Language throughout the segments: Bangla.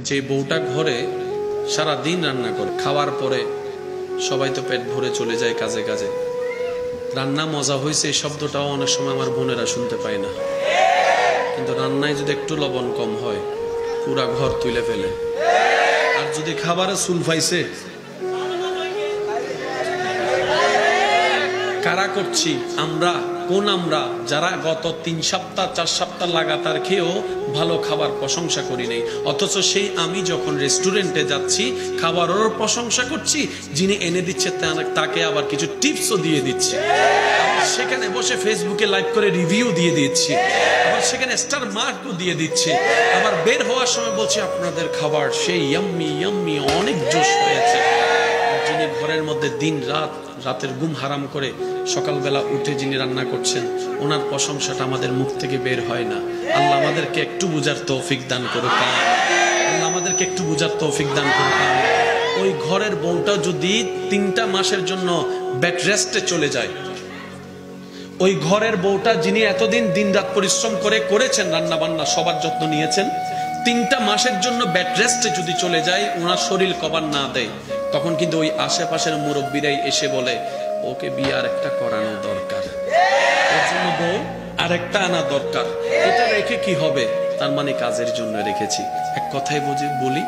যে বউটা ঘরে সারা দিন রান্না করে, খাওয়ার পরে সবাই তো পেট ভরে চলে যায় কাজে কাজে, রান্না মজা হয়েছে এই শব্দটাও অনেক সময় আমার বোনেরা শুনতে পায় না, কিন্তু রান্নায় যদি একটু লবণ কম হয় পুরা ঘর তুলে ফেলে। আর যদি খাবারে চুল পাইছে, কারা করছি আমরা? কোন আমরা যারা গত 3 সপ্তাহ 4 সপ্তাহ লাগাতার খেয়েও ভালো খাবার প্রশংসা করি নাই, অথচ সেই আমি যখন রেস্টুরেন্টে যাচ্ছি খাবারের প্রশংসা করছি, যিনি এনে দিচ্ছে তাকে আবার কিছু টিপসও দিয়ে দিচ্ছি, সেখানে বসে ফেসবুকে লাইভ করে রিভিউ দিয়ে দিচ্ছি, আবার সেখানে স্টার মার্কও দিয়ে দিচ্ছে, আবার বের হওয়ার সময় বলছি আপনাদের খাবার সেই ইয়াম্মি ইয়াম্মি, অনেক জোশ হয়েছে। যিনি ঘরের মধ্যে দিন রাত রাতের ঘুম হারাম করে সকালবেলা উঠে যিনি রান্না করছেন, ওনার প্রশংসাটা আমাদের মুখ থেকে বের হয় না। আল্লাহ আমাদেরকে একটু বুঝার তৌফিক দান করুক, আল্লাহ আমাদেরকে একটু বুঝার তৌফিক দান করুক। ওই ঘরের বউটা যদি 3টা মাসের জন্য বেড রেস্টে চলে যায়, ওই ঘরের বউটা যিনি এতদিন দিন রাত পরিশ্রম করে করেছেন, রান্না বান্না সবার যত্ন নিয়েছেন, 3টা মাসের জন্য বেড রেস্টে যদি চলে যায়, ওনার শরীর কভার না দেয়, তখন কিন্তু ওই আশেপাশের মুরব্বীরাই এসে বলে ওকে বিয়ে আর একটা করানো দরকার, ওর জন্য বউ আর একটা আনা দরকার। এটা রেখে কি হবে? তার মানে কাজের জন্য রেখেছি। এক কথায় বলি,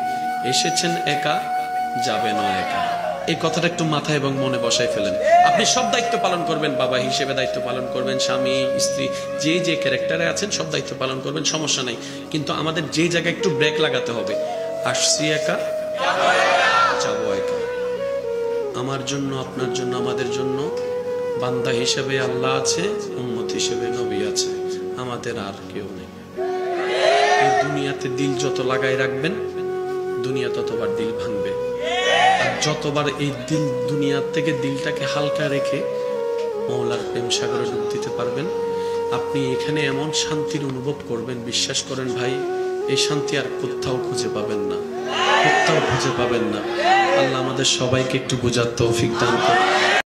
এসেছেন একা যাবেন একা। এই কথাটা একটু মাথায় এবং মনে বসায় ফেলেন। আপনি সব দায়িত্ব পালন করবেন, বাবা হিসেবে দায়িত্ব পালন করবেন, স্বামী স্ত্রী যে যে ক্যারেক্টারে আছেন সব দায়িত্ব পালন করবেন, সমস্যা নাই। কিন্তু আমাদের যে জায়গায় একটু ব্রেক লাগাতে হবে, আসছি একা যাবো একা। আমার জন্য, আপনার জন্য, আমাদের জন্য বান্দা হিসেবে আল্লাহ আছে, উম্মত হিসেবে নবী আছে, আমাদের আর কেউ নেই। এই দুনিয়াতে দিল যত লাগাই রাখবেন, দুনিয়া ততবার দিল ভাঙবে। আর যতবার এই দিল দুনিয়া থেকে দিলটাকে হালকা রেখে মওলার প্রেম সাগরে ডুব দিতে পারবেন, আপনি এখানে এমন শান্তির অনুভব করবেন, বিশ্বাস করেন ভাই, এই শান্তি আর কোথাও খুঁজে পাবেন না, কোথাও খুঁজে পাবেন না। আল্লাহ আমাদের সবাইকে একটু বোঝার তৌফিক দান করুন।